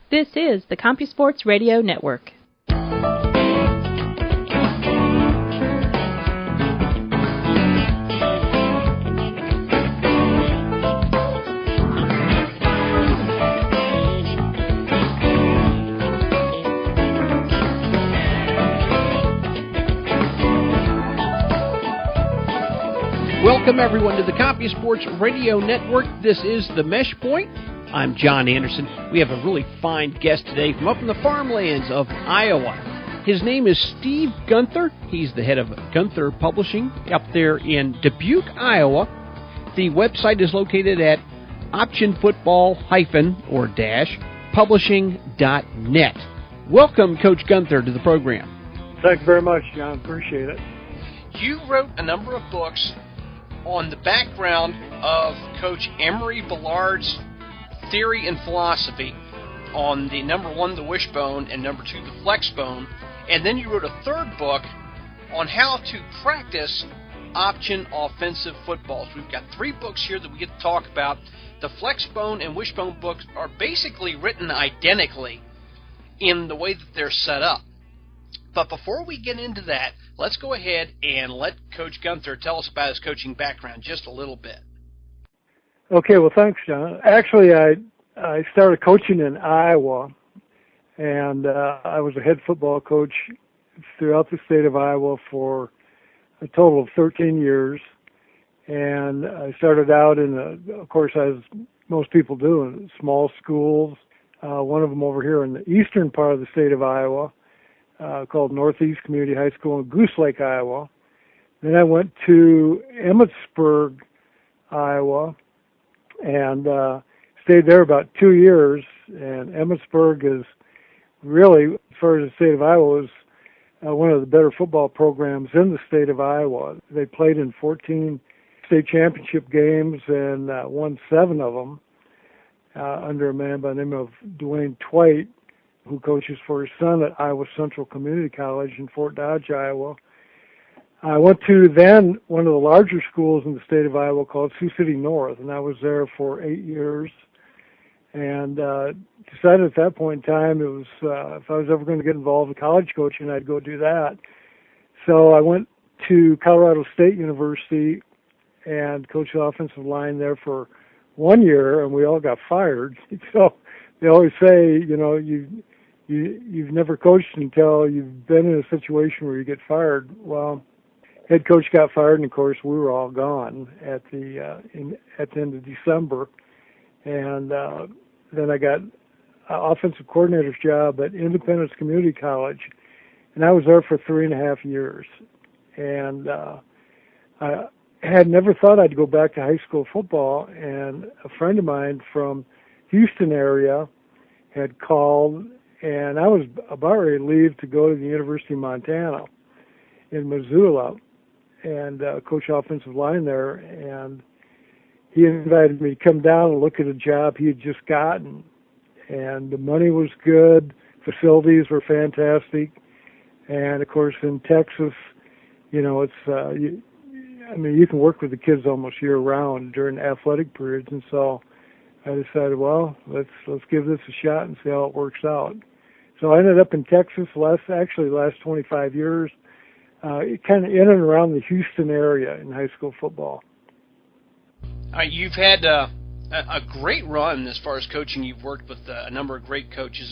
This is the CompuSports Radio Network. Welcome, everyone, to the CompuSports Radio Network. This is The Mesh Point. I'm John Anderson. We have a really fine guest today from up in the farmlands of Iowa. His name is Steve Gunther. He's the head of Gunther Publishing up there in Dubuque, Iowa. The website is located at optionfootball-publishing.net. Welcome, Coach Gunther, to the program. Thank you very much, John. Appreciate it. You wrote a number of books on the background of Coach Emory Bellard's theory and philosophy on the number 1, the Wishbone, and number 2, the Flexbone. And then you wrote a third book on how to practice option offensive footballs. We've got 3 books here that we get to talk about. The Flexbone and Wishbone books are basically written identically in the way that they're set up. But before we get into that, let's go ahead and let Coach Gunther tell us about his coaching background just a little bit. Okay, well, thanks, John. Actually, I started coaching in Iowa, and I was a head football coach throughout the state of Iowa for a total of 13 years. And I started out of course, as most people do, in small schools. One of them over here in the eastern part of the state of Iowa, called Northeast Community High School in Goose Lake, Iowa. Then I went to Emmitsburg, Iowa, and stayed there about 2 years. And Emmitsburg is really, as far as the state of Iowa, is one of the better football programs in the state of Iowa. They played in 14 state championship games and won 7 of them under a man by the name of Dwayne Twite, who coaches for his son at Iowa Central Community College in Fort Dodge, Iowa. I went to then one of the larger schools in the state of Iowa called Sioux City North, and I was there for 8 years. And decided at that point in time it was if I was ever going to get involved in college coaching, I'd go do that. So I went to Colorado State University and coached the offensive line there for 1 year, and we all got fired. So they always say, you know, you've never coached until you've been in a situation where you get fired. Well, head coach got fired, and of course we were all gone at the end of December. And then I got an offensive coordinator's job at Independence Community College, and I was there for 3.5 years. And I had never thought I'd go back to high school football, and a friend of mine from Houston area had called, and I was about ready to leave to go to the University of Montana in Missoula and coach offensive line there. And he invited me to come down and look at a job he had just gotten. And the money was good, facilities were fantastic, and of course in Texas, you know, it's you can work with the kids almost year round during athletic periods. And so I decided, well, let's give this a shot and see how it works out. So I ended up in Texas last 25 years, kind of in and around the Houston area in high school football. You've had a great run as far as coaching. You've worked with a number of great coaches,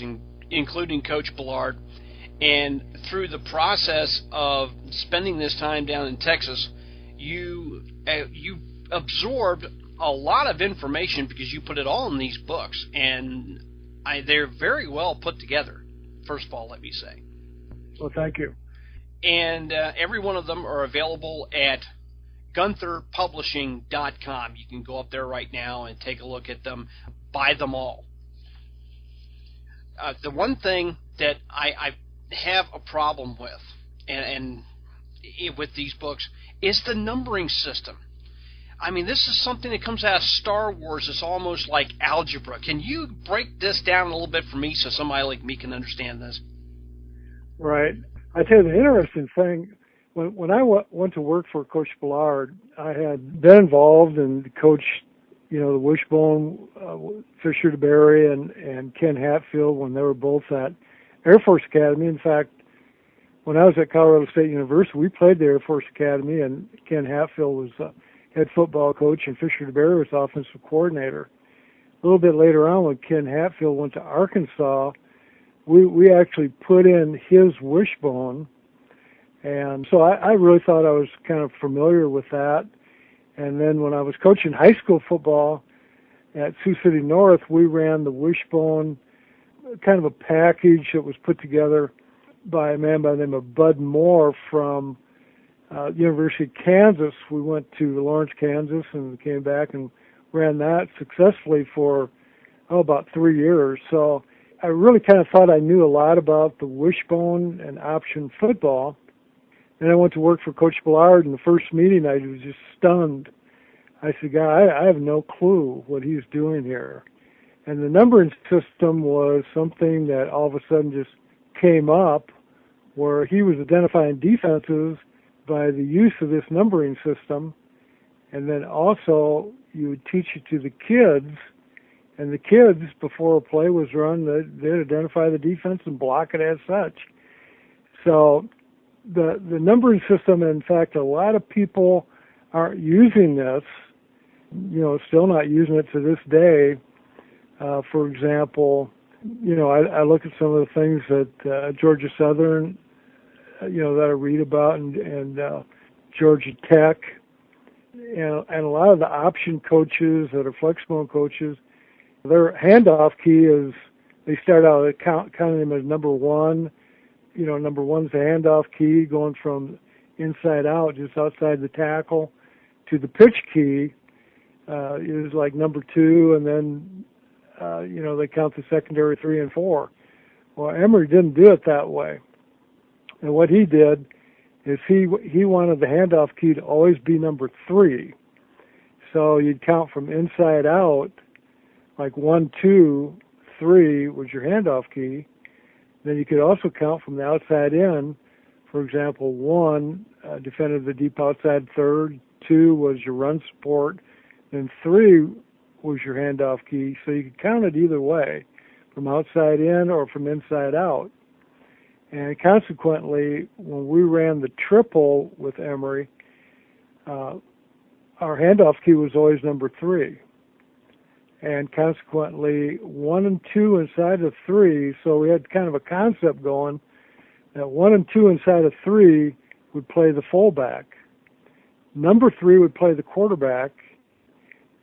including Coach Bellard. And through the process of spending this time down in Texas, you absorbed a lot of information because you put it all in these books. And they're very well put together, first of all, let me say. Well, thank you. And every one of them are available at GuntherPublishing.com. You can go up there right now and take a look at them, buy them all. The one thing that I have a problem with, and with these books, is the numbering system. I mean, this is something that comes out of Star Wars. It's almost like algebra. Can you break this down a little bit for me so somebody like me can understand this? Right. I tell you, the interesting thing, when I went to work for Coach Bellard, I had been involved and coached the Wishbone, Fisher DeBerry, and Ken Hatfield when they were both at Air Force Academy. In fact, when I was at Colorado State University, we played the Air Force Academy, and Ken Hatfield was head football coach, and Fisher DeBerry was offensive coordinator. A little bit later on, when Ken Hatfield went to Arkansas, we actually put in his Wishbone, and so I really thought I was kind of familiar with that. And then when I was coaching high school football at Sioux City North, we ran the Wishbone, kind of a package that was put together by a man by the name of Bud Moore from University of Kansas. We went to Lawrence, Kansas, and came back and ran that successfully for about 3 years. So I really kind of thought I knew a lot about the Wishbone and option football. And I went to work for Coach Bellard, and the first meeting I was just stunned. I said, "God, I have no clue what he's doing here." And the numbering system was something that all of a sudden just came up, where he was identifying defenses by the use of this numbering system. And then also you would teach it to the kids, and the kids, before a play was run, they'd identify the defense and block it as such. So the numbering system, in fact, a lot of people aren't using this, still not using it to this day. For example, I look at some of the things that Georgia Southern, that I read about, and Georgia Tech, and a lot of the option coaches that are Flexbone coaches, their handoff key is, they start out counting them as number one. Number one's the handoff key, going from inside out, just outside the tackle, to the pitch key is like number two, and then, they count the secondary 3 and 4. Well, Emory didn't do it that way. And what he did is he wanted the handoff key to always be number 3. So you'd count from inside out, like 1, 2, 3 was your handoff key. Then you could also count from the outside in. For example, 1 defended the deep outside third, 2 was your run support, and 3 was your handoff key. So you could count it either way, from outside in or from inside out. And consequently, when we ran the triple with Emory, our handoff key was always number 3. And consequently, 1 and 2 inside of 3, so we had kind of a concept going that 1 and 2 inside of 3 would play the fullback. Number 3 would play the quarterback.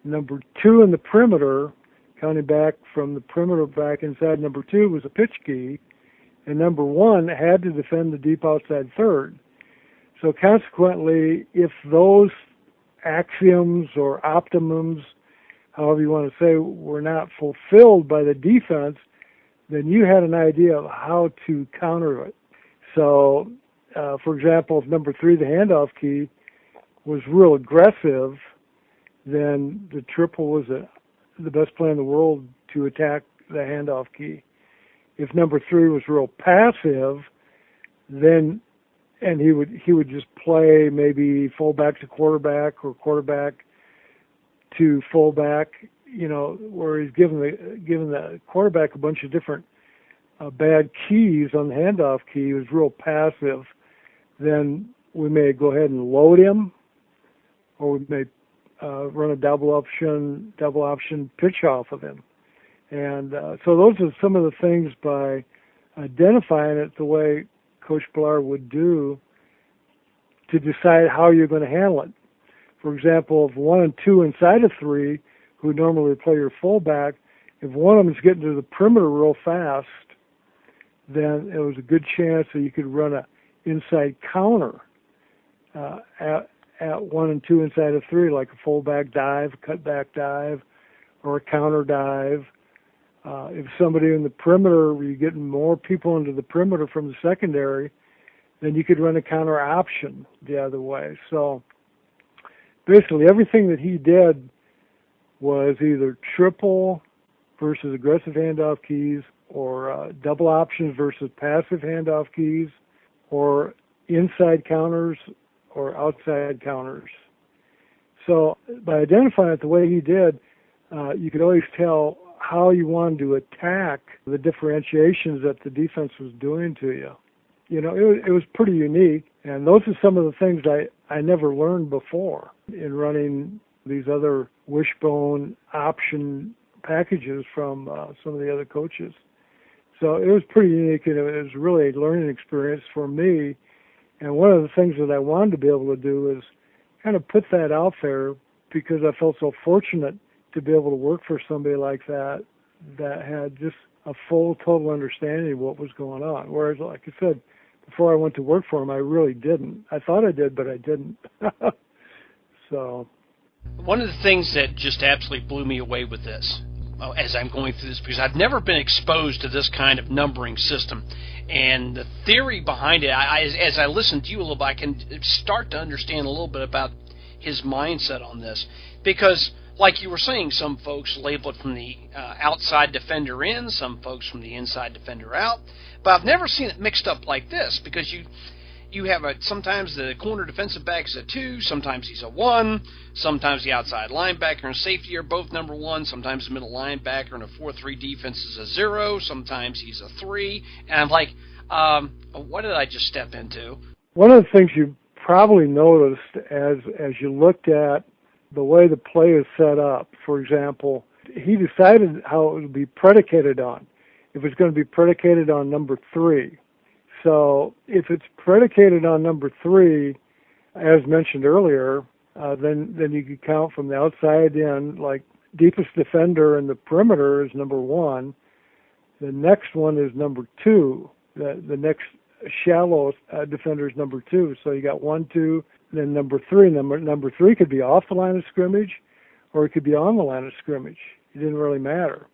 Number 2 in the perimeter, counting back from the perimeter back inside number 2, was a pitch key. And number 1 had to defend the deep outside third. So consequently, if those axioms or optimums, however you want to say, were not fulfilled by the defense, then you had an idea of how to counter it. So, for example, if number 3, the handoff key, was real aggressive, then the triple was the best play in the world to attack the handoff key. If number 3 was real passive, then, and he would just play maybe fullback to quarterback or quarterback to fullback, where he's given the quarterback a bunch of different bad keys on the handoff key. He was real passive. Then we may go ahead and load him, or we may run a double option pitch off of him. And so those are some of the things, by identifying it the way Coach Bellard would do, to decide how you're going to handle it. For example, if 1 and 2 inside of 3, who normally play your fullback, if one of them is getting to the perimeter real fast, then it was a good chance that you could run an inside counter at 1 and 2 inside of 3, like a fullback dive, cutback dive, or a counter dive. If somebody in the perimeter, you're getting more people into the perimeter from the secondary, then you could run a counter option the other way. So basically everything that he did was either triple versus aggressive handoff keys, or double options versus passive handoff keys, or inside counters or outside counters. So by identifying it the way he did, you could always tell how you wanted to attack the differentiations that the defense was doing to you. You know, it was pretty unique, and those are some of the things I never learned before in running these other wishbone option packages from some of the other coaches. So it was pretty unique, and it was really a learning experience for me. And one of the things that I wanted to be able to do is kind of put that out there, because I felt so fortunate to be able to work for somebody like that had just a full, total understanding of what was going on. Whereas, like I said, before I went to work for him, I really didn't. I thought I did, but I didn't. So, one of the things that just absolutely blew me away with this, as I'm going through this, because I've never been exposed to this kind of numbering system, and the theory behind it, as I listen to you a little bit, I can start to understand a little bit about his mindset on this. Because, like you were saying, some folks label it from the outside defender in, some folks from the inside defender out. But I've never seen it mixed up like this, because you have sometimes the corner defensive back is a 2, sometimes he's a 1, sometimes the outside linebacker and safety are both number 1, sometimes the middle linebacker in a 4-3 defense is a 0, sometimes he's a 3. And I'm like, what did I just step into? One of the things you probably noticed as you looked at the way the play is set up, for example, he decided how it would be predicated on. If it's going to be predicated on number 3. So if it's predicated on number 3, as mentioned earlier, then you could count from the outside in, like deepest defender in the perimeter is number 1. The next one is number 2. The next shallow defender is number 2. So you got 1, 2, then number 3. Number 3 could be off the line of scrimmage, or it could be on the line of scrimmage. It didn't really matter.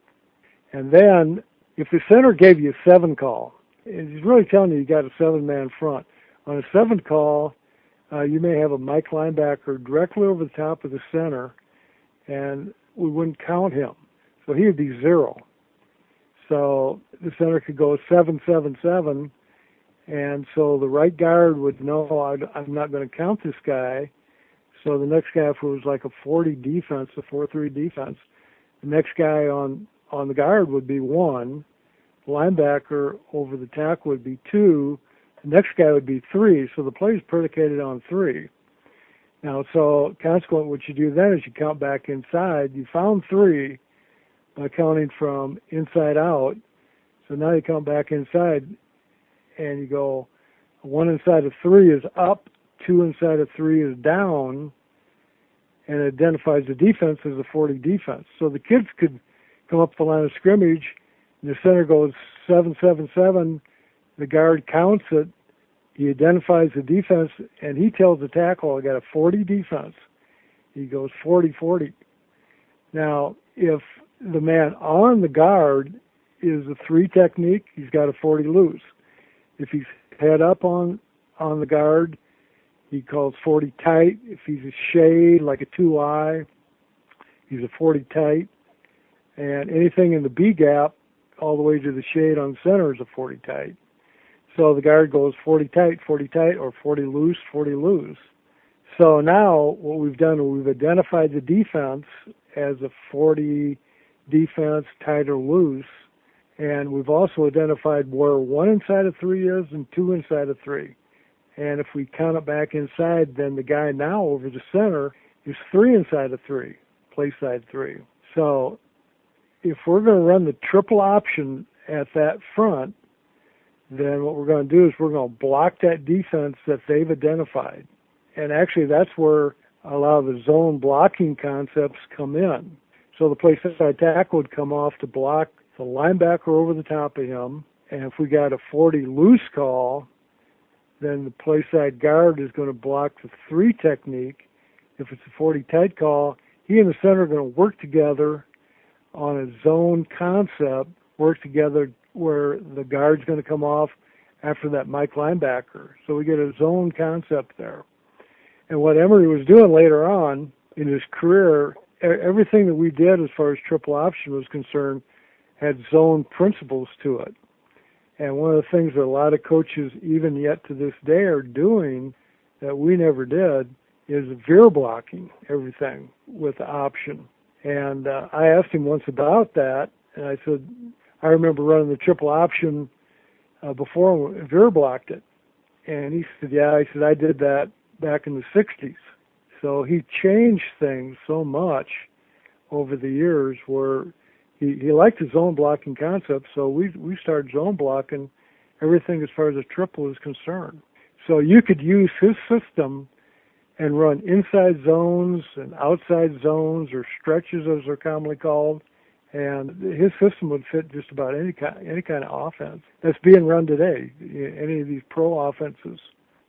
And then if the center gave you a 7 call, he's really telling you got a 7-man front. On a 7 call, you may have a Mike linebacker directly over the top of the center, and we wouldn't count him. So he would be 0. So the center could go 7, 7, 7, and so the right guard would know, I'm not going to count this guy. So the next guy, if it was like a 40 defense, a 4-3 defense, the next guy on the guard would be 1. Linebacker over the tackle would be 2. The next guy would be 3. So the play is predicated on 3. Now, so consequently, what you do then is you count back inside. You found 3 by counting from inside out. So now you count back inside, and you go 1 inside of 3 is up, 2 inside of 3 is down, and it identifies the defense as a 40 defense. So the kids could come up the line of scrimmage, and the center goes 7, 7, 7. The guard counts it. He identifies the defense, and he tells the tackle, I got a 40 defense. He goes 40, 40. Now, if the man on the guard is a 3 technique, he's got a 40 loose. If he's head up on the guard, he calls 40 tight. If he's a shade, like a 2-eye, he's a 40 tight. And anything in the B gap, all the way to the shade on center, is a 40 tight. So the guard goes 40 tight, or 40 loose, 40 loose. So now what we've done is we've identified the defense as a 40 defense, tight or loose. And we've also identified where 1 inside of 3 is and 2 inside of 3. And if we count it back inside, then the guy now over the center is 3 inside of 3, play side 3. So if we're going to run the triple option at that front, then what we're going to do is we're going to block that defense that they've identified. And actually that's where a lot of the zone blocking concepts come in. So the play side tackle would come off to block the linebacker over the top of him. And if we got a 40 loose call, then the play side guard is going to block the 3 technique. If it's a 40 tight call, he and the center are going to work together on a zone concept, work together where the guard's going to come off after that Mike linebacker. So we get a zone concept there. And what Emory was doing later on in his career, everything that we did as far as triple option was concerned had zone principles to it. And one of the things that a lot of coaches, even yet to this day, are doing that we never did is veer blocking everything with the option. And I asked him once about that, and I said, I remember running the triple option before Veer blocked it. And he said, yeah, he said, I did that back in the 60s. So he changed things so much over the years where he liked the zone blocking concept, so we started zone blocking everything as far as a triple is concerned. So you could use his system and run inside zones and outside zones, or stretches as they're commonly called, and his system would fit just about any kind of offense that's being run today. Any of these pro offenses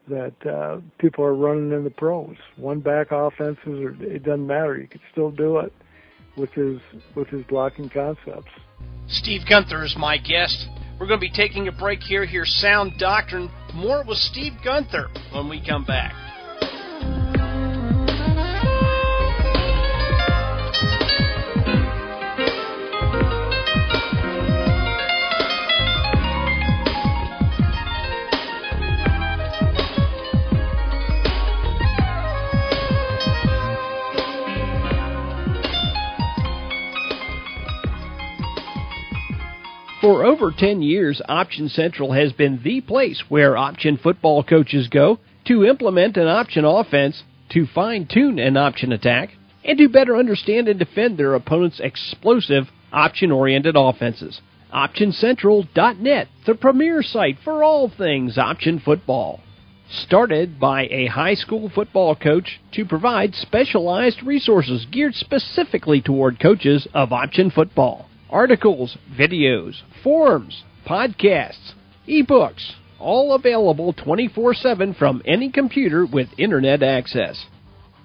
that people are running in the pros, one back offenses, or it doesn't matter. You can still do it with his blocking concepts. Steve Gunther is my guest. We're going to be taking a break here. Here's Sound Doctrine. More with Steve Gunther when we come back. For over 10 years, Option Central has been the place where option football coaches go to implement an option offense, to fine-tune an option attack, and to better understand and defend their opponent's explosive option-oriented offenses. OptionCentral.net, the premier site for all things option football. Started by a high school football coach to provide specialized resources geared specifically toward coaches of option football. Articles, videos, forums, podcasts, ebooks, all available 24/7 from any computer with internet access.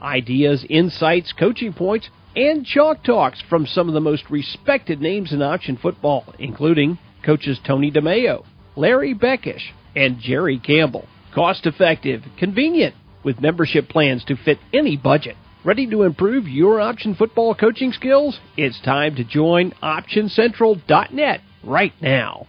Ideas, insights, coaching points, and chalk talks from some of the most respected names in option football, including coaches Tony DeMeo, Larry Beckish, and Jerry Campbell. Cost-effective, convenient, with membership plans to fit any budget. Ready to improve your option football coaching skills? It's time to join OptionCentral.net right now.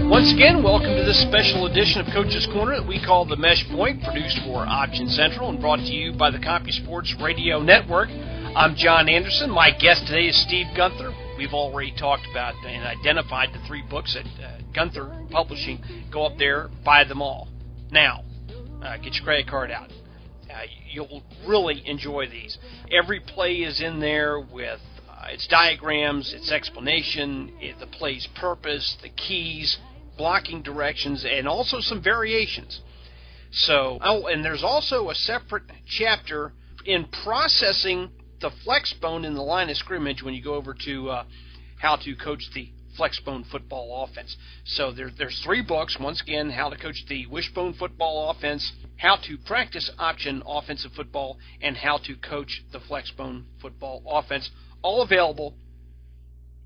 Once again, welcome to this special edition of Coach's Corner that we call The Mesh Point, produced for Option Central and brought to you by the CompuSports Radio Network. I'm John Anderson. My guest today is Steve Gunther. We've already talked about and identified the 3 books at Gunther Publishing. Go up there, buy them all. Now, get your credit card out. You'll really enjoy these. Every play is in there with its diagrams, its explanation, the play's purpose, the keys, blocking directions, and also some variations. So, and there's also a separate chapter in processing the Flexbone in the line of scrimmage when you go over to how to coach the Flexbone football offense. So there's 3 books. Once again, how to coach the Wishbone football offense, how to practice option offensive football, and how to coach the Flexbone football offense. All available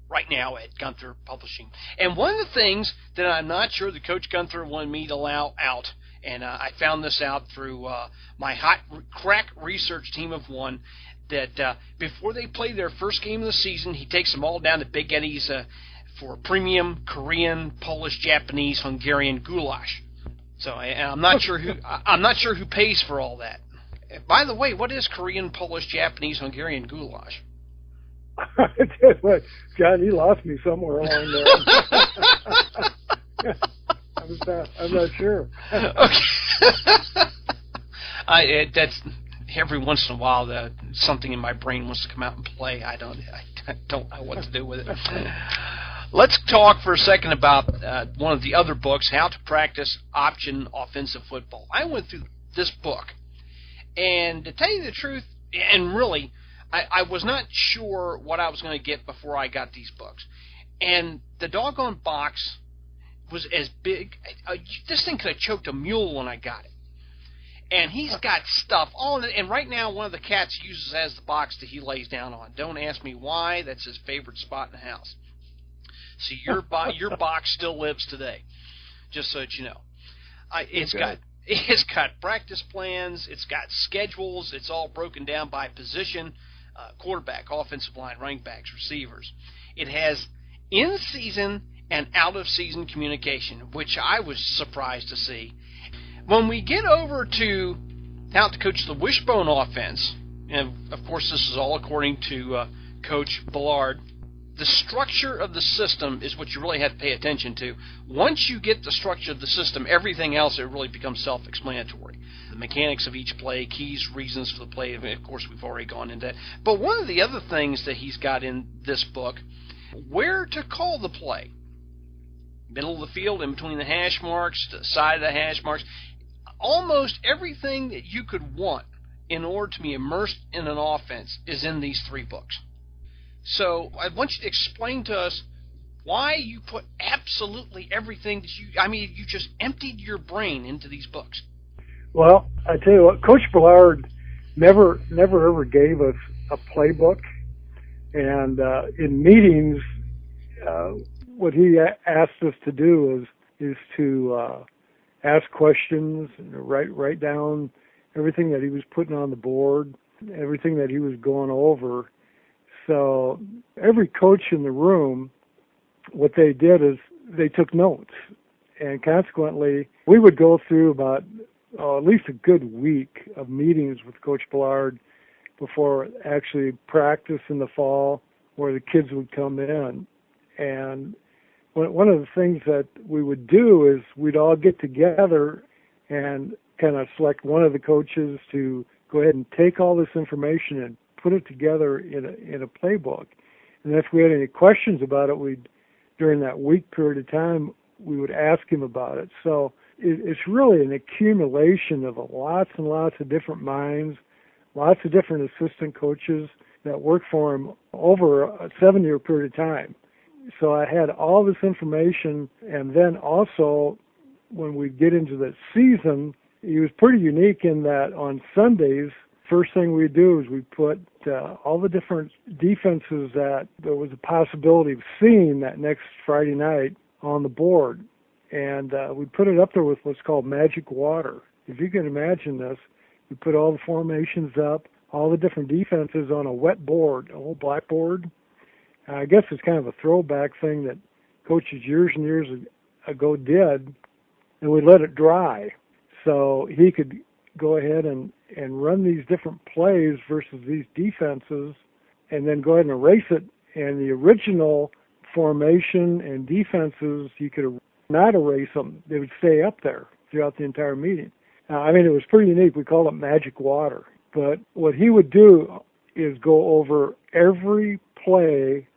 right now at Gunther Publishing. And one of the things that I'm not sure that Coach Gunther wanted me to allow out, and I found this out through my hot crack research team of one, that before they play their first game of the season, he takes them all down to Big Eddie's for premium Korean, Polish, Japanese, Hungarian goulash. So I'm not sure who pays for all that. By the way, what is Korean, Polish, Japanese, Hungarian goulash? John, you lost me somewhere along there. I'm not sure. Okay. That's every once in a while something in my brain wants to come out and play. I don't know what to do with it. Let's talk for a second about one of the other books, How to Practice Option Offensive Football. I went through this book, and to tell you the truth, and really, I was not sure what I was going to get before I got these books. And the doggone box was as big. This thing could have choked a mule when I got it. And he's got stuff all in it. And right now, one of the cats uses as the box that he lays down on. Don't ask me why. That's his favorite spot in the house. So your box still lives today, just so that you know. It's got practice plans. It's got schedules. It's all broken down by position. Quarterback, offensive line, running backs, receivers. It has in-season and out-of-season communication, which I was surprised to see. When we get over to how to coach the Wishbone offense, and of course this is all according to Coach Bellard, the structure of the system is what you really have to pay attention to. Once you get the structure of the system, everything else, it really becomes self-explanatory. The mechanics of each play, keys, reasons for the play, of course we've already gone into that. But one of the other things that he's got in this book, where to call the play. Middle of the field, in between the hash marks, the side of the hash marks. Almost everything that you could want in order to be immersed in an offense is in these 3 books. So I want you to explain to us why you put absolutely everything that you just emptied your brain into these books. Well, I tell you what, Coach Bellard never ever gave us a playbook, and in meetings, what he asked us to do is to ask questions, and write down everything that he was putting on the board, everything that he was going over. So every coach in the room, what they did is they took notes, and consequently, we would go through about at least a good week of meetings with Coach Bellard before actually practice in the fall, where the kids would come in. And one of the things that we would do is we'd all get together and kind of select one of the coaches to go ahead and take all this information and put it together in a playbook. And if we had any questions about it, during that week period of time, we would ask him about it. So it's really an accumulation of lots and lots of different minds, lots of different assistant coaches that worked for him over a 7-year period of time. So I had all this information, and then also when we get into the season, he was pretty unique in that on Sundays, first thing we do is we put all the different defenses that there was a possibility of seeing that next Friday night on the board. And we put it up there with what's called magic water. If you can imagine this, we put all the formations up, all the different defenses on a wet board, a whole blackboard. I guess it's kind of a throwback thing that coaches years and years ago did, and we let it dry. So he could go ahead and run these different plays versus these defenses, and then go ahead and erase it. And the original formation and defenses, you could not erase them. They would stay up there throughout the entire meeting. It was pretty unique. We called it magic water. But what he would do is go over every play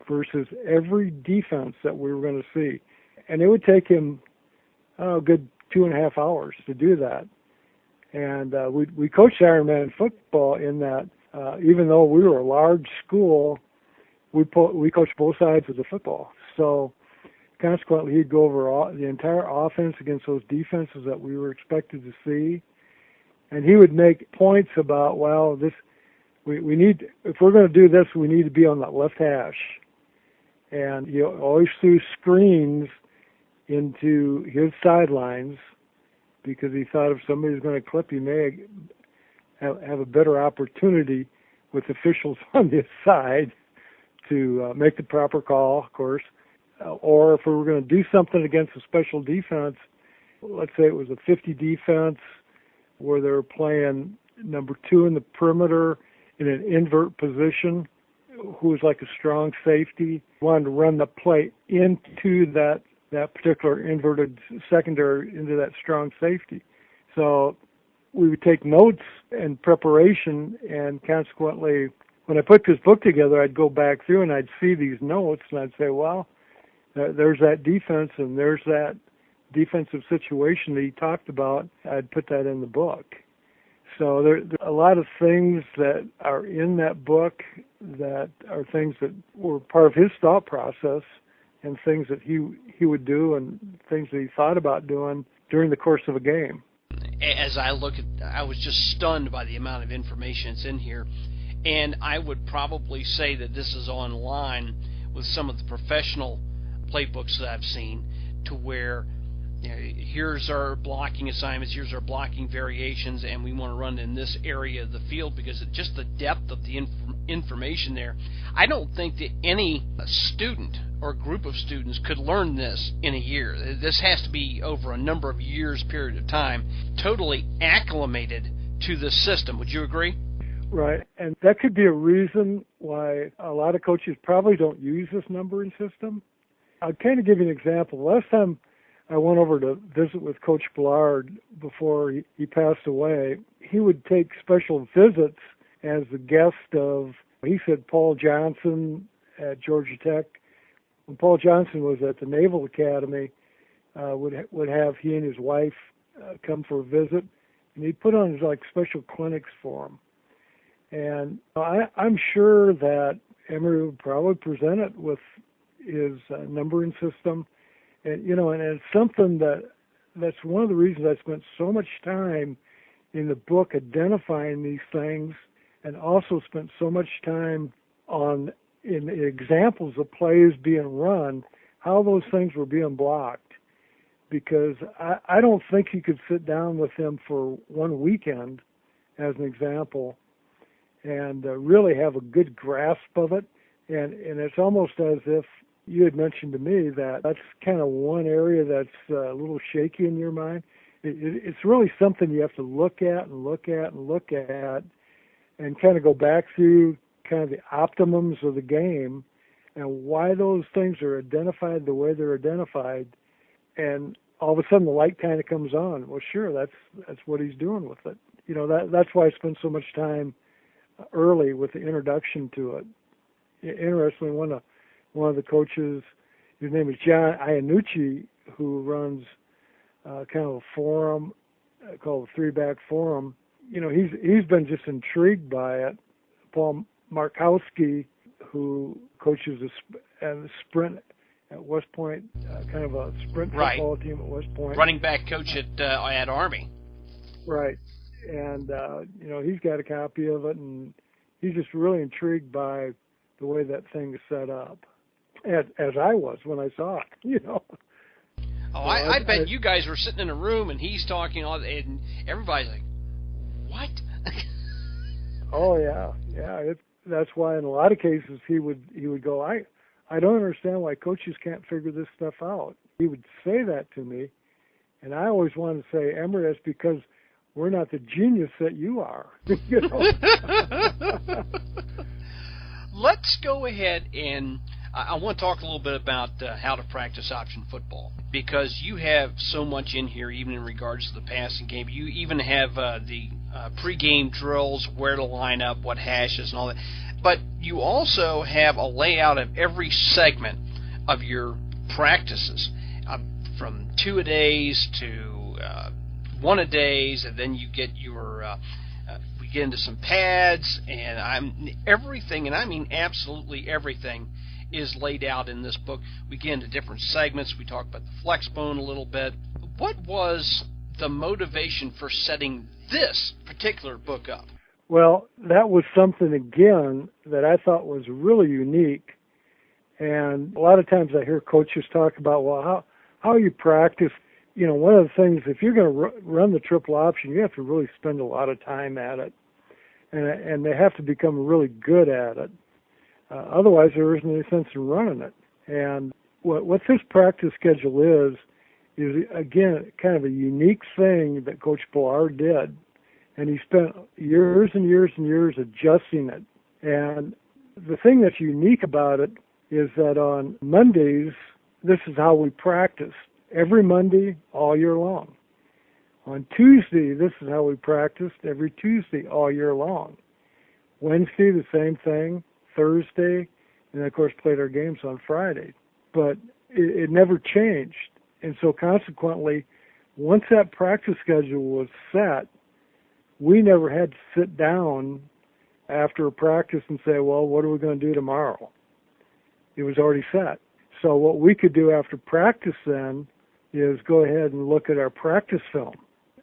versus every defense that we were going to see. And it would take him a good 2.5 hours to do that. And we coached Ironman football in that even though we were a large school, we coached both sides of the football. So consequently, he'd go over the entire offense against those defenses that we were expected to see. And he would make points about, well, we need, if we're going to do this, we need to be on that left hash. And he always threw screens into his sidelines because he thought if somebody's going to clip, he may have a better opportunity with officials on his side to make the proper call, of course. Or if we were going to do something against a special defense, let's say it was a 50 defense where they were playing number 2 in the perimeter in an invert position, who was like a strong safety, wanted to run the play into that particular inverted secondary into that strong safety. So we would take notes in preparation, and consequently, when I put this book together, I'd go back through and I'd see these notes, and I'd say, well, there's that defense and there's that defensive situation that he talked about. I'd put that in the book. So there are a lot of things that are in that book that are things that were part of his thought process and things that he would do and things that he thought about doing during the course of a game. As I look at, I was just stunned by the amount of information that's in here. And I would probably say that this is on line with some of the professional playbooks that I've seen, to where here's our blocking assignments, here's our blocking variations, and we want to run in this area of the field because just the depth of the information there. I don't think that any student or group of students could learn this in a year. This has to be over a number of years period of time, totally acclimated to the system. Would you agree? Right, and that could be a reason why a lot of coaches probably don't use this numbering system. I'll kind of give you an example. Last time I went over to visit with Coach Bellard before he passed away, he would take special visits as the guest of, he said, Paul Johnson at Georgia Tech. When Paul Johnson was at the Naval Academy, would have he and his wife come for a visit, and he'd put on like special clinics for him. And I'm sure that Emory would probably present it with his numbering system, and and it's something that's one of the reasons I spent so much time in the book identifying these things, and also spent so much time in examples of plays being run, how those things were being blocked. Because I don't think you could sit down with him for one weekend, as an example, and really have a good grasp of it. And it's almost as if you had mentioned to me that that's kind of one area that's a little shaky in your mind. It's really something you have to look at and look at and look at, and kind of go back through kind of the optimums of the game and why those things are identified the way they're identified. And all of a sudden the light kind of comes on. Well, sure, that's what he's doing with it. That's why I spend so much time early with the introduction to it. Interestingly, one of the coaches, his name is John Iannucci, who runs kind of a forum called the Three-Back Forum. He's been just intrigued by it. Paul Markowski, who coaches the sprint at West Point, kind of a sprint football team at West Point. Running back coach at Army. Right. And, he's got a copy of it, and he's just really intrigued by the way that thing is set up, as I was when I saw it, Oh, so I bet you guys were sitting in a room, and he's talking, and everybody's like, what? Oh, yeah. That's why in a lot of cases he would go, I don't understand why coaches can't figure this stuff out. He would say that to me, and I always wanted to say, Emory, that's because we're not the genius that you are. Let's go ahead and I want to talk a little bit about how to practice option football, because you have so much in here, even in regards to the passing game. You even have the pregame drills, where to line up, what hashes, and all that. But you also have a layout of every segment of your practices, from 2-a-days to 1-a-days, and then you get your we get into some pads, and everything, and I mean absolutely everything, is laid out in this book. We get into different segments. We talk about the Flexbone a little bit. What was the motivation for setting this particular book up? Well, that was something, again, that I thought was really unique. And a lot of times I hear coaches talk about, well, how you practice. One of the things, if you're going to run the triple option, you have to really spend a lot of time at it. And they have to become really good at it. Otherwise, there isn't any sense in running it. And what this practice schedule is, again, kind of a unique thing that Coach Bellard did. And he spent years and years and years adjusting it. And the thing that's unique about it is that on Mondays, this is how we practice. Every Monday, all year long. On Tuesday, this is how we practiced every Tuesday, all year long. Wednesday, the same thing. Thursday, and then, of course, played our games on Friday. But it never changed. And so consequently, once that practice schedule was set, we never had to sit down after a practice and say, well, what are we going to do tomorrow? It was already set. So what we could do after practice then is go ahead and look at our practice film.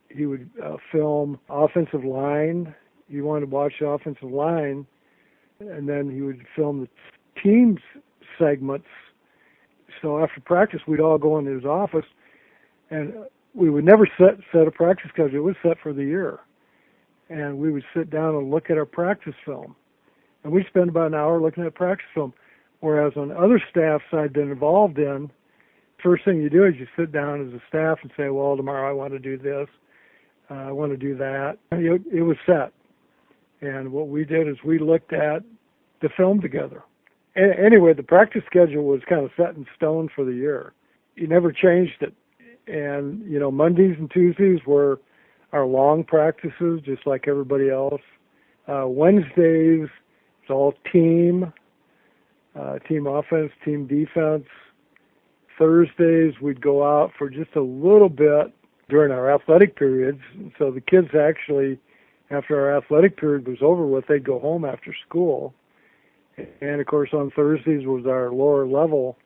He would film offensive line. You wanted to watch the offensive line, and then he would film the team's segments. So after practice, we'd all go into his office, and we would never set a practice schedule. It was set for the year. And we would sit down and look at our practice film. And we spend about an hour looking at practice film. Whereas on other staffs I've been involved in, first thing you do is you sit down as a staff and say, well, tomorrow I want to do this, I want to do that. It was set. And what we did is we looked at the film together. Anyway, the practice schedule was kind of set in stone for the year. You never changed it. And, Mondays and Tuesdays were our long practices, just like everybody else. Wednesdays, it's all team offense, team defense. Thursdays, we'd go out for just a little bit during our athletic periods. So the kids actually, after our athletic period was over with, they'd go home after school. And, of course, on Thursdays was our lower level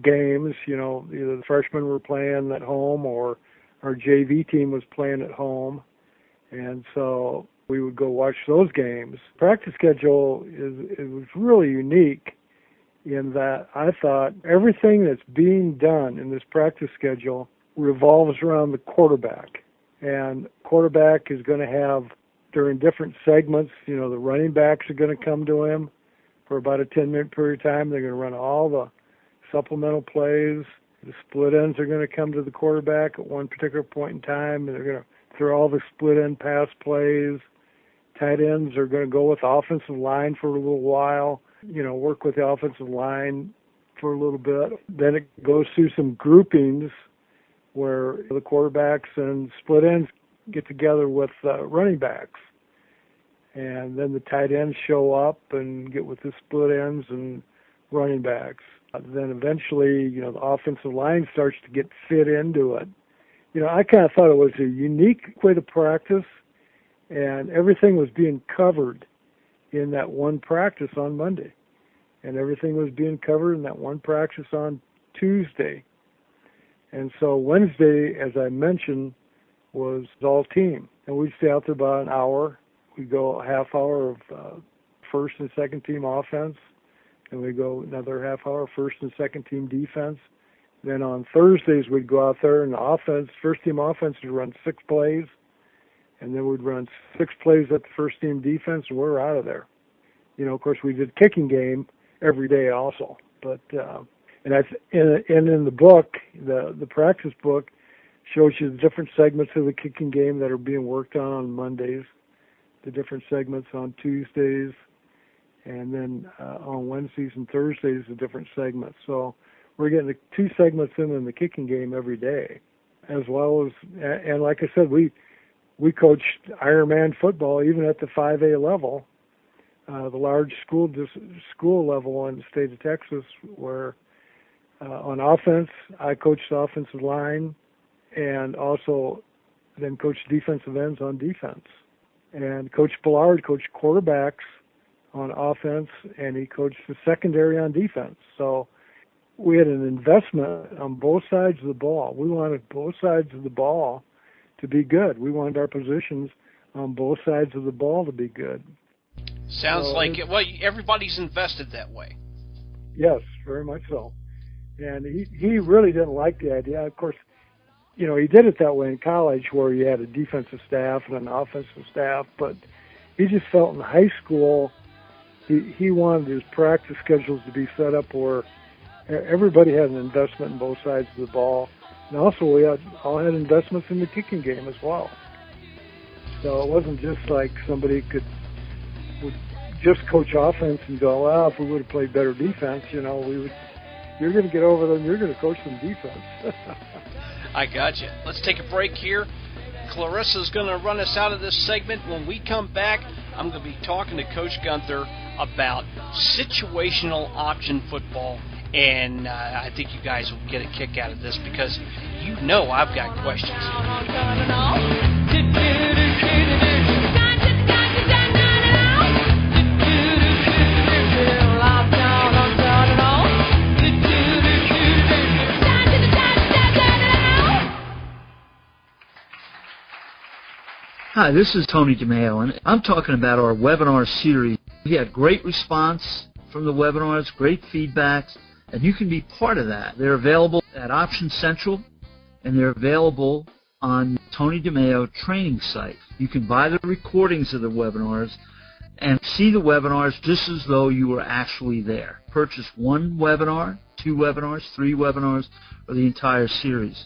games. Either the freshmen were playing at home or our JV team was playing at home. And so we would go watch those games. Practice schedule it was really unique in that I thought everything that's being done in this practice schedule revolves around the quarterback. And quarterback is going to have, during different segments, the running backs are going to come to him for about a 10-minute period of time. They're going to run all the supplemental plays. The split ends are going to come to the quarterback at one particular point in time, and they're going to throw all the split end pass plays. Tight ends are going to go with the offensive line for a little while, work with the offensive line for a little bit. Then it goes through some groupings where the quarterbacks and split ends get together with running backs. And then the tight ends show up and get with the split ends and running backs. Then eventually, the offensive line starts to get fit into it. I kind of thought it was a unique way to practice, and everything was being covered in that one practice on Monday. And everything was being covered in that one practice on Tuesday. And so Wednesday, as I mentioned, was all team. And we'd stay out there about an hour. We'd go a half hour of first and second team offense. And we'd go another half hour first and second team defense. Then on Thursdays, we'd go out there and first team offense would run 6 plays. And then we'd run 6 plays at the first team defense, and we're out of there. Of course, we did kicking game every day also. But in the book, the practice book shows you the different segments of the kicking game that are being worked on Mondays, the different segments on Tuesdays, and then on Wednesdays and Thursdays, the different segments. So we're getting the 2 segments in the kicking game every day, as well as, and like I said, we coached Ironman football even at the 5A level, the large school level in the state of Texas, where on offense, I coached the offensive line and also then coached defensive ends on defense. And Coach Bellard coached quarterbacks on offense, and he coached the secondary on defense. So we had an investment on both sides of the ball. We wanted both sides of the ball to be good. We wanted our positions on both sides of the ball to be good. Sounds like it. Well, everybody's invested that way. Yes, very much so. And he really didn't like the idea. Of course, he did it that way in college where he had a defensive staff and an offensive staff, but he just felt in high school he wanted his practice schedules to be set up where everybody had an investment in both sides of the ball. And also we all had investments in the kicking game as well. So it wasn't just like somebody would just coach offense and go, well, if we would have played better defense, you're going to get over them, you're going to coach some defense. I got you. Let's take a break here. Clarissa's going to run us out of this segment. When we come back, I'm going to be talking to Coach Gunther about situational option football, and I think you guys will get a kick out of this because I've got questions. Hi, this is Tony DeMeo, and I'm talking about our webinar series. We had great response from the webinars, great feedbacks, and you can be part of that. They're available at Option Central, and they're available on Tony DeMeo training site. You can buy the recordings of the webinars. and see the webinars just as though you were actually there. Purchase one webinar, 2 webinars, 3 webinars, or the entire series.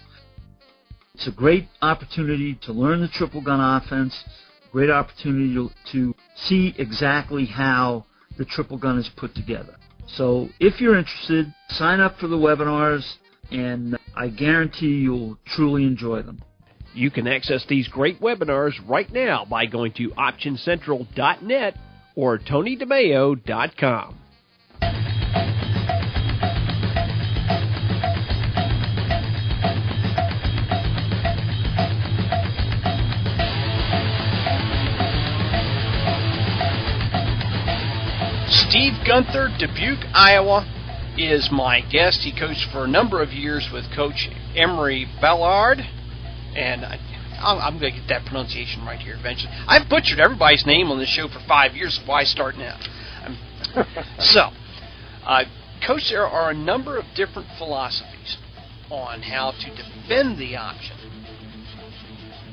It's a great opportunity to learn the triple gun offense, great opportunity to see exactly how the triple gun is put together. So if you're interested, sign up for the webinars, and I guarantee you'll truly enjoy them. You can access these great webinars right now by going to OptionCentral.net or TonyDeMeo.com. Steve Gunther, Dubuque, Iowa, is my guest. He coached for a number of years with Coach Emory Bellard, and I'm going to get that pronunciation right here eventually. I've butchered everybody's name on this show for 5 years. Why start now? Coach, there are a number of different philosophies on how to defend the option.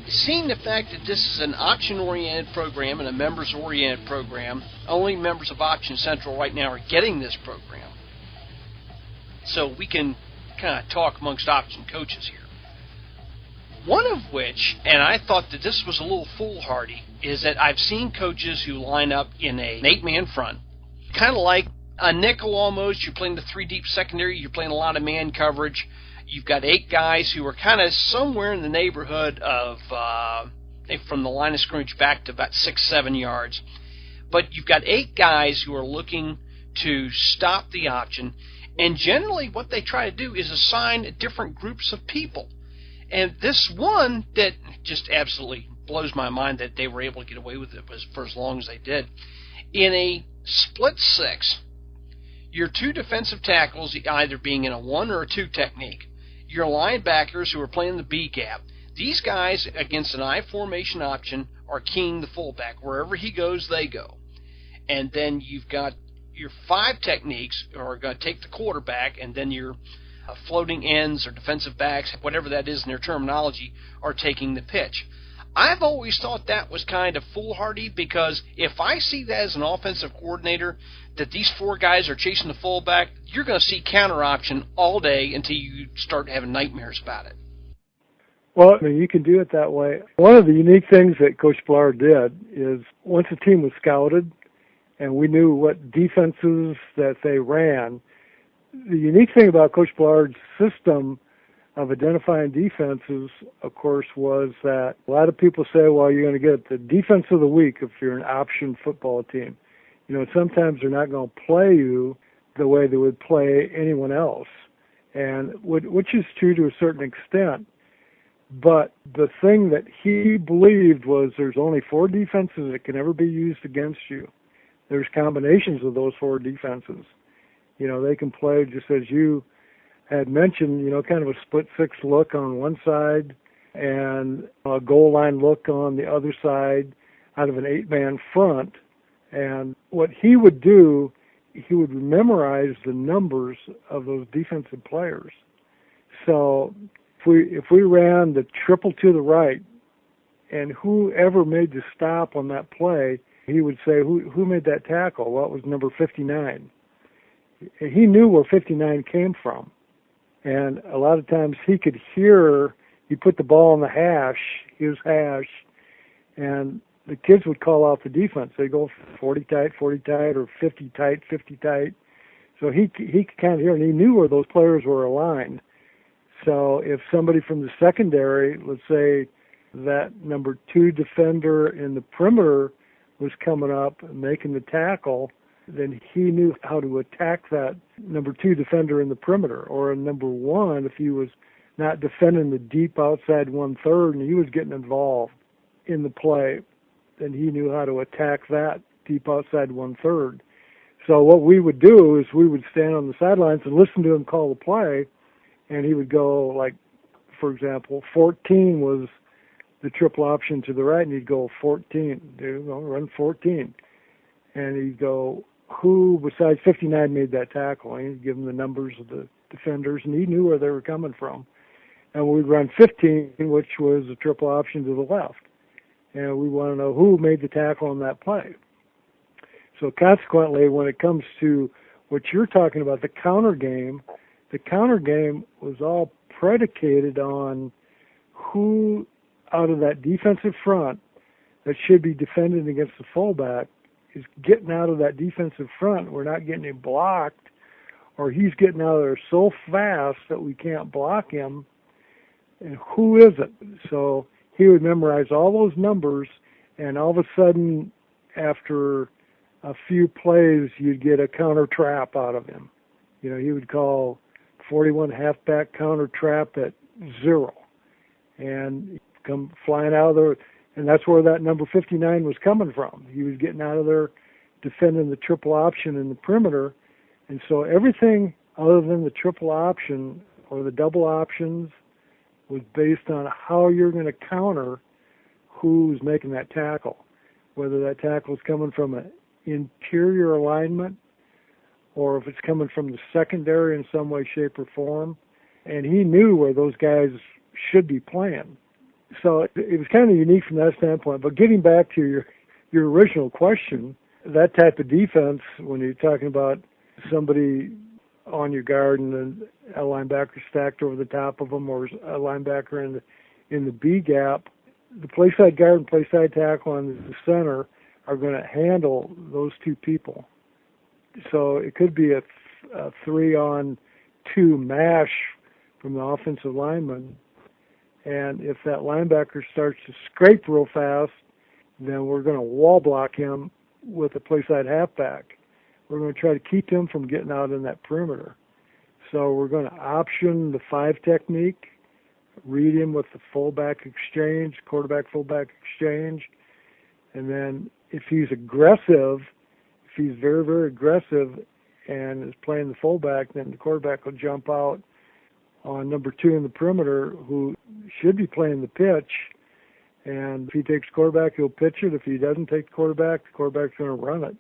Seeing the fact that this is an option-oriented program and a members-oriented program, only members of Option Central right now are getting this program. So we can kind of talk amongst option coaches here. One of which, and I thought that this was a little foolhardy, is that I've seen coaches who line up in an 8-man front, kind of like a nickel almost. You're playing the 3-deep secondary, you're playing a lot of man coverage. You've got 8 guys who are kind of somewhere in the neighborhood of from the line of scrimmage back to about 6-7 yards. But you've got 8 guys who are looking to stop the option, and generally what they try to do is assign different groups of people. And this one that just absolutely blows my mind that they were able to get away with it for as long as they did. In a split 6, your 2 defensive tackles either being in a 1 or a 2 technique. Your linebackers who are playing the B gap. These guys against an I formation option are keying the fullback. Wherever he goes, they go. And then you've got your 5 techniques are going to take the quarterback, and then your floating ends or defensive backs, whatever that is in their terminology, are taking the pitch. I've always thought that was kind of foolhardy, because if I see that as an offensive coordinator, that these 4 guys are chasing the fullback, you're going to see counter option all day until you start having nightmares about it. Well, I mean, you can do it that way. One of the unique things that Coach Bellard did is once the team was scouted and we knew what defenses that they ran, the unique thing about Coach Bellard's system of identifying defenses, of course, was that a lot of people say, well, you're going to get the defense of the week if you're an option football team. You know, sometimes they're not going to play you the way they would play anyone else, and which is true to a certain extent. But the thing that he believed was there's only 4 defenses that can ever be used against you. There's combinations of those 4 defenses. You know, they can play, just as you had mentioned, you know, kind of a split 6 look on one side and a goal line look on the other side out of an 8-man front. And what he would do, he would memorize the numbers of those defensive players. So if we ran the triple to the right, and whoever made the stop on that play, he would say, who made that tackle? Well, it was number 59. He knew where 59 came from. And a lot of times he could hear, he put the ball in the hash, his hash, and the kids would call out the defense. They'd go 40 tight, or 50 tight, 50 tight. So he could kind of hear, and he knew where those players were aligned. So if somebody from the secondary, let's say that number 2 defender in the perimeter was coming up and making the tackle, then he knew how to attack that number 2 defender in the perimeter. Or in number 1, if he was not defending the deep outside 1/3 and he was getting involved in the play, then he knew how to attack that deep outside 1/3. So what we would do is we would stand on the sidelines and listen to him call the play, and he would go, like, for example, 14 was the triple option to the right, and he'd go 14. Run 14. And he'd go, who besides 59 made that tackle? And he'd give him the numbers of the defenders, and he knew where they were coming from. And we'd run 15, which was a triple option to the left. And we want to know who made the tackle on that play. So consequently, when it comes to what you're talking about, the counter game was all predicated on who out of that defensive front that should be defending against the fullback is getting out of that defensive front. We're not getting him blocked, or he's getting out of there so fast that we can't block him. And who is it? So he would memorize all those numbers, and all of a sudden, after a few plays, you'd get a counter trap out of him. You know, he would call 41 halfback counter trap at 0, and come flying out of there. And that's where that number 59 was coming from. He was getting out of there defending the triple option in the perimeter. And so everything other than the triple option or the double options was based on how you're going to counter who's making that tackle, whether that tackle is coming from an interior alignment or if it's coming from the secondary in some way, shape, or form. And he knew where those guys should be playing. So it was kind of unique from that standpoint. But getting back to your original question, that type of defense, when you're talking about somebody on your guard and a linebacker stacked over the top of them, or a linebacker in the B gap, the play side guard and play side tackle on the center are going to handle those two people. So it could be a 3-on-2 mash from the offensive lineman. And if that linebacker starts to scrape real fast, then we're going to wall block him with a play side halfback. We're going to try to keep him from getting out in that perimeter. So we're going to option the 5 technique, read him with the fullback exchange, quarterback fullback exchange, and then if he's aggressive, if he's very, very aggressive and is playing the fullback, then the quarterback will jump out on number 2 in the perimeter, who should be playing the pitch. And if he takes quarterback, he'll pitch it. If he doesn't take the quarterback's going to run it.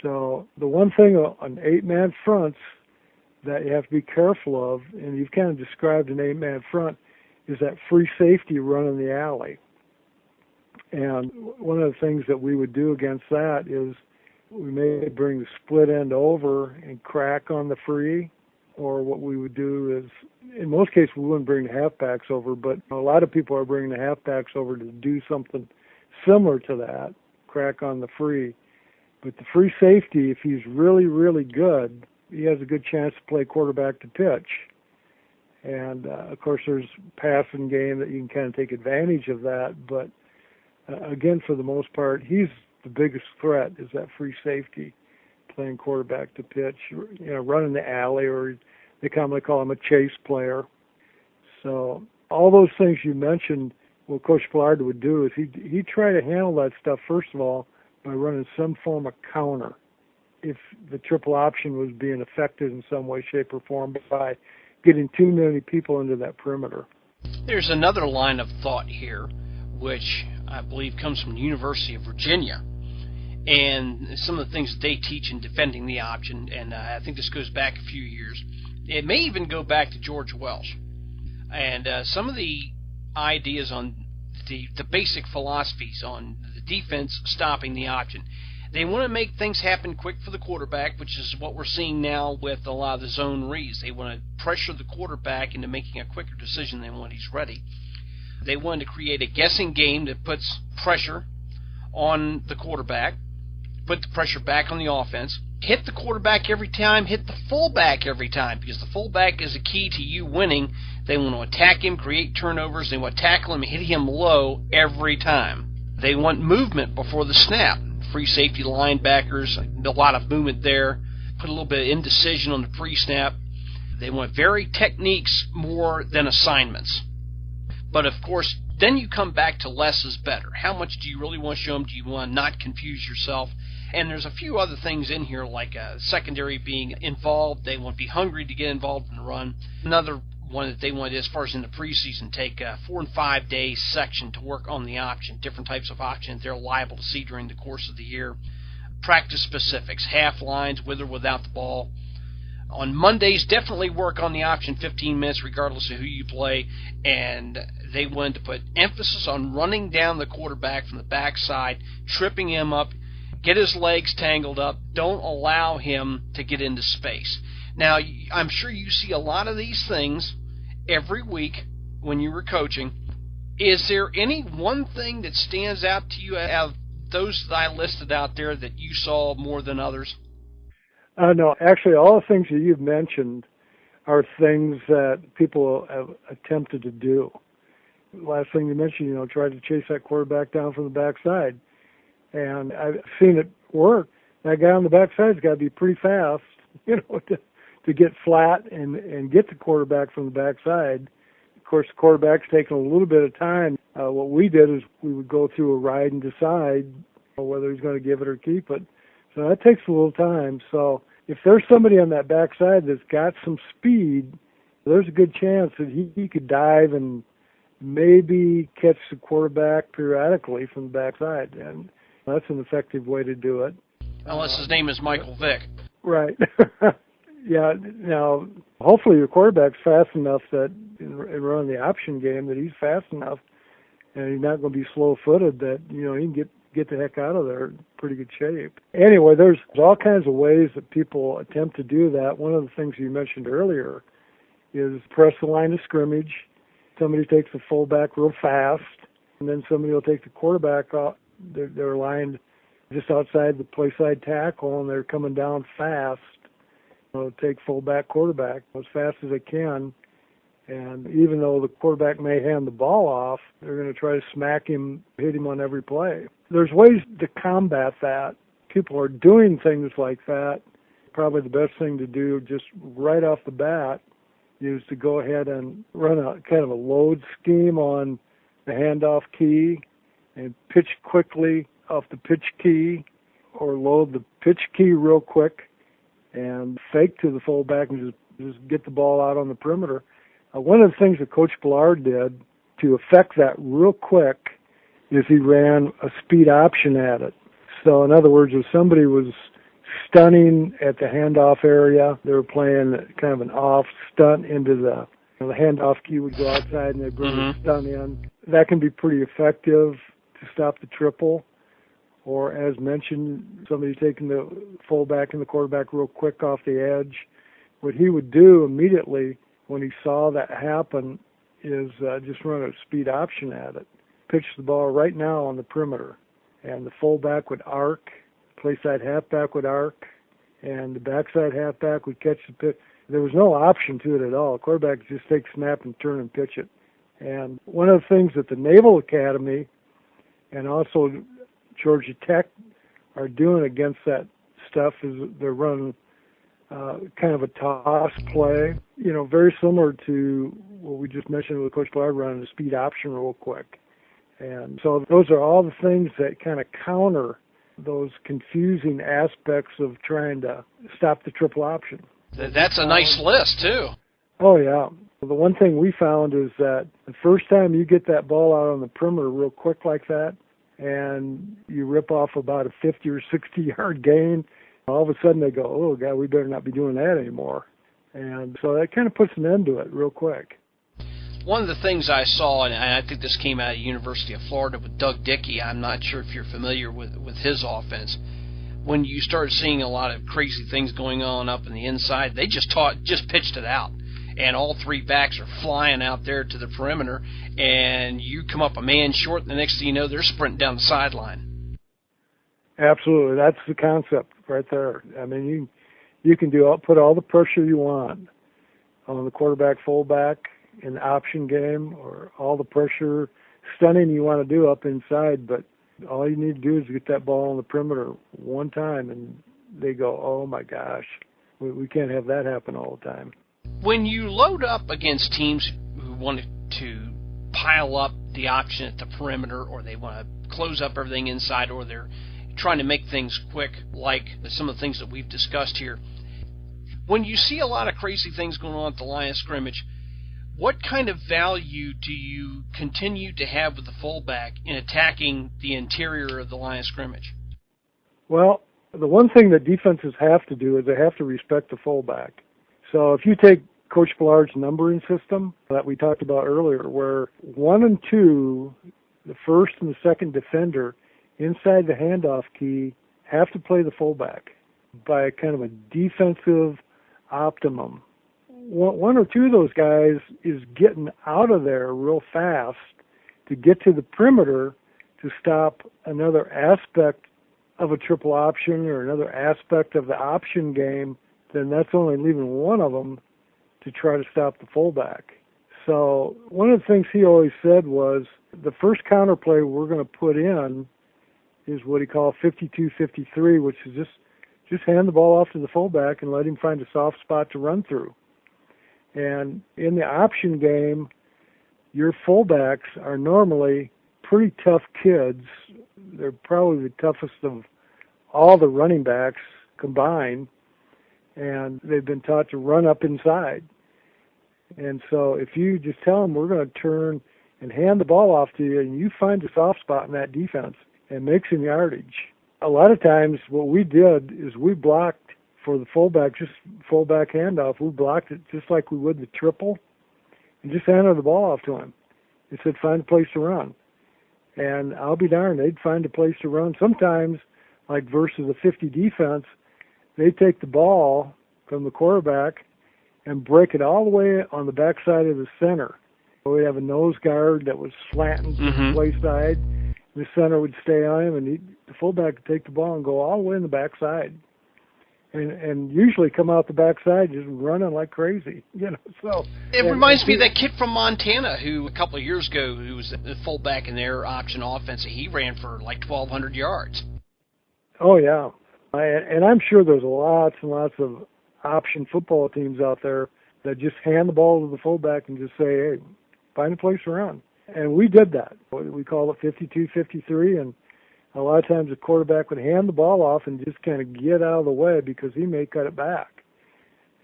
So the one thing on 8-man fronts that you have to be careful of, and you've kind of described an 8-man front, is that free safety running the alley. And one of the things that we would do against that is we may bring the split end over and crack on the free, or what we would do is, in most cases, we wouldn't bring the halfbacks over, but a lot of people are bringing the halfbacks over to do something similar to that, crack on the free. But the free safety, if he's really, really good, he has a good chance to play quarterback to pitch. And, of course, there's passing game that you can kind of take advantage of that. But, again, for the most part, he's the biggest threat is that free safety, playing quarterback to pitch, running the alley, or they commonly call him a chase player. So all those things you mentioned, what Coach Bellard would do is he'd try to handle that stuff, first of all, by running some form of counter. If the triple option was being affected in some way, shape, or form by getting too many people into that perimeter. There's another line of thought here, which I believe comes from the University of Virginia, and some of the things that they teach in defending the option, and I think this goes back a few years. It may even go back to George Welsh. And some of the ideas on the basic philosophies on the defense stopping the option. They want to make things happen quick for the quarterback, which is what we're seeing now with a lot of the zone reads. They want to pressure the quarterback into making a quicker decision than when he's ready. They want to create a guessing game that puts pressure on the quarterback, put the pressure back on the offense, hit the quarterback every time, hit the fullback every time, because the fullback is the key to you winning. They want to attack him, create turnovers. They want to tackle him, hit him low every time. They want movement before the snap. Free safety linebackers, a lot of movement there. Put a little bit of indecision on the pre-snap. They want varied techniques more than assignments. But, of course, then you come back to less is better. How much do you really want to show them? Do you want to not confuse yourself? And there's a few other things in here, like secondary being involved. They want to be hungry to get involved in the run. Another one that they want, as far as in the preseason, take a 4 and 5 day section to work on the option, different types of options they're liable to see during the course of the year. Practice specifics, half lines, with or without the ball. On Mondays, definitely work on the option 15 minutes regardless of who you play, and they wanted to put emphasis on running down the quarterback from the backside, tripping him up, get his legs tangled up. Don't allow him to get into space. Now, I'm sure you see a lot of these things every week when you were coaching. Is there any one thing that stands out to you out of those that I listed out there that you saw more than others? No, actually, all the things that you've mentioned are things that people have attempted to do. Last thing you mentioned, try to chase that quarterback down from the backside. And I've seen it work. That guy on the backside's got to be pretty fast, to get flat and get the quarterback from the backside. Of course, the quarterback's taking a little bit of time. What we did is we would go through a ride and decide whether he's going to give it or keep it. So that takes a little time. So if there's somebody on that backside that's got some speed, there's a good chance that he could dive and maybe catch the quarterback periodically from the backside. And that's an effective way to do it. Unless his name is Michael Vick. Right. Yeah. Now, hopefully your quarterback's fast enough that in running the option game that he's fast enough and he's not going to be slow-footed that, he can get the heck out of there in pretty good shape. Anyway, there's all kinds of ways that people attempt to do that. One of the things you mentioned earlier is press the line of scrimmage. Somebody takes the fullback real fast, and then somebody will take the quarterback off. They're lined just outside the play side tackle, and they're coming down fast. Take fullback, quarterback as fast as they can. And even though the quarterback may hand the ball off, they're going to try to smack him, hit him on every play. There's ways to combat that. People are doing things like that. Probably the best thing to do just right off the bat is to go ahead and run a kind of a load scheme on the handoff key and pitch quickly off the pitch key, or load the pitch key real quick and fake to the fullback and just get the ball out on the perimeter. One of the things that Coach Bellard did to affect that real quick is he ran a speed option at it. So in other words, if somebody was stunning at the handoff area, they were playing kind of an off stunt into the handoff key would go outside and they'd bring the stun in. That can be pretty effective to stop the triple. Or as mentioned, somebody taking the fullback and the quarterback real quick off the edge. What he would do immediately when he saw that happen is just run a speed option at it. Pitch the ball right now on the perimeter. And the fullback would arc, play side halfback would arc, and the backside halfback would catch the pitch. There was no option to it at all. The quarterback would just take snap and turn and pitch it. And one of the things that the Naval Academy and also Georgia Tech are doing against that stuff is they're running kind of a toss play, very similar to what we just mentioned with Coach Bellard running a speed option real quick. And so those are all the things that kind of counter those confusing aspects of trying to stop the triple option. That's a nice list, too. Oh, yeah. The one thing we found is that the first time you get that ball out on the perimeter real quick like that, and you rip off about a 50 or 60-yard gain, all of a sudden they go, oh, God, we better not be doing that anymore. And so that kind of puts an end to it real quick. One of the things I saw, and I think this came out of the University of Florida with Doug Dickey, I'm not sure if you're familiar with his offense, when you started seeing a lot of crazy things going on up in the inside, they just pitched it out. And all three backs are flying out there to the perimeter, and you come up a man short, and the next thing you know, they're sprinting down the sideline. Absolutely. That's the concept right there. I mean, you can put all the pressure you want on the quarterback, fullback in the option game, or all the pressure, stunning you want to do up inside, but all you need to do is get that ball on the perimeter one time, and they go, oh, my gosh, we can't have that happen all the time. When you load up against teams who want to pile up the option at the perimeter, or they want to close up everything inside, or they're trying to make things quick, like some of the things that we've discussed here, when you see a lot of crazy things going on at the line of scrimmage, what kind of value do you continue to have with the fullback in attacking the interior of the line of scrimmage? Well, the one thing that defenses have to do is they have to respect the fullback. So if you take Coach Bellard's numbering system that we talked about earlier, where 1 and 2, the first and the second defender, inside the handoff key, have to play the fullback by kind of a defensive optimum. One or two of those guys is getting out of there real fast to get to the perimeter to stop another aspect of a triple option or another aspect of the option game, then that's only leaving one of them to try to stop the fullback. So one of the things he always said was the first counterplay we're going to put in is what he called 52-53, which is just hand the ball off to the fullback and let him find a soft spot to run through. And in the option game, your fullbacks are normally pretty tough kids. They're probably the toughest of all the running backs combined, and they've been taught to run up inside. And so if you just tell them we're going to turn and hand the ball off to you, and you find a soft spot in that defense and make some yardage. A lot of times what we did is we blocked for the fullback, just fullback handoff. We blocked it just like we would the triple and just handed the ball off to him. It said, find a place to run. And I'll be darned, they'd find a place to run. Sometimes, like versus a 50 defense, they'd take the ball from the quarterback and break it all the way on the backside of the center. We'd have a nose guard that was slanting to the play side. The center would stay on him, and the fullback would take the ball and go all the way in the backside. And usually come out the backside just running like crazy, So it reminds me of that kid from Montana who a couple of years ago who was the fullback in their option offense. He ran for like 1,200 yards. Oh yeah, and I'm sure there's lots and lots of option football teams out there that just hand the ball to the fullback and just say, hey, find a place to run. And we did that. We call it 52-53, and a lot of times the quarterback would hand the ball off and just kind of get out of the way because he may cut it back.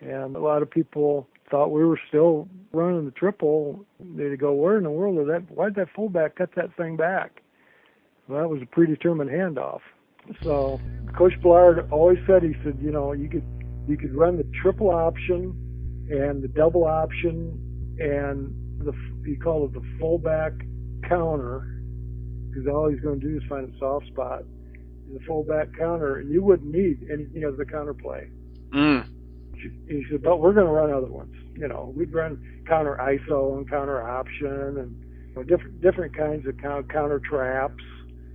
And a lot of people thought we were still running the triple. They'd go, where in the world why'd that fullback cut that thing back? Well, that was a predetermined handoff. So Coach Bellard always said, he said, you could run the triple option and the double option and he called it the fullback counter, because all he's going to do is find a soft spot in the fullback counter, and you wouldn't need anything as a counterplay. He said, but we're going to run other ones. We'd run counter ISO and counter option and different kinds of counter traps.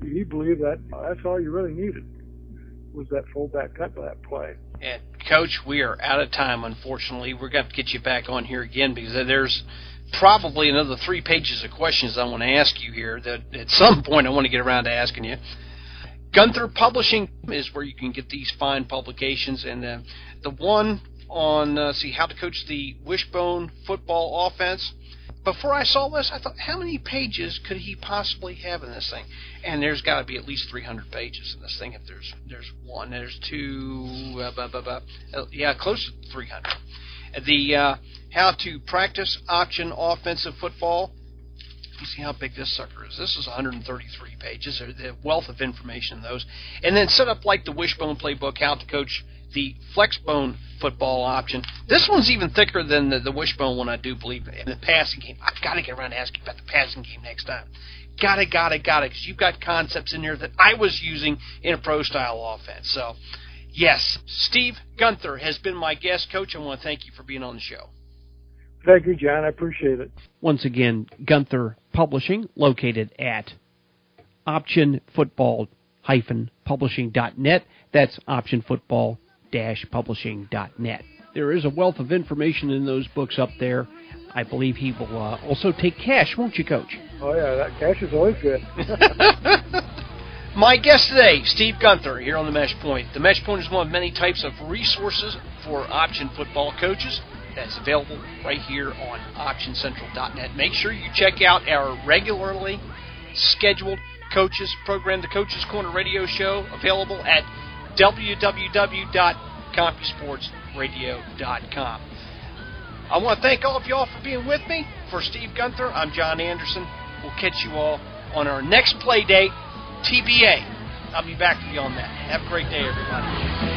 He believed that that's all you really needed was that fullback cutback play. And Coach, we are out of time, unfortunately. We're going to have to get you back on here again because there's probably another 3 pages of questions I want to ask you here that at some point I want to get around to asking you. Gunther Publishing is where you can get these fine publications, and the one on how to coach the Wishbone football offense. Before I saw this, I thought, how many pages could he possibly have in this thing? And there's got to be at least 300 pages in this thing. If there's one, there's two, close to 300. The how to practice option offensive football. You see how big this sucker is. This is 133 pages. There's a wealth of information in those. And then set up like the Wishbone playbook, how to coach the Flexbone football option. This one's even thicker than the Wishbone one, I do believe, in the passing game. I've got to get around to asking about the passing game next time. Got it, because you've got concepts in there that I was using in a pro-style offense. So, yes, Steve Gunther has been my guest. Coach, I want to thank you for being on the show. Thank you, John. I appreciate it. Once again, Gunther Publishing, located at optionfootball-publishing.net. That's optionfootball-publishing.net. There is a wealth of information in those books up there. I believe he will also take cash, won't you, Coach? Oh, yeah, that cash is always good. My guest today, Steve Gunther, here on the Mesh Point. The Mesh Point is one of many types of resources for option football coaches that's available right here on OptionCentral.net. Make sure you check out our regularly scheduled coaches program, the Coaches Corner radio show, available at www.CompuSportsRadio.com. I want to thank all of y'all for being with me. For Steve Gunther, I'm John Anderson. We'll catch you all on our next play date, TBA. I'll be back with you on that. Have a great day, everybody.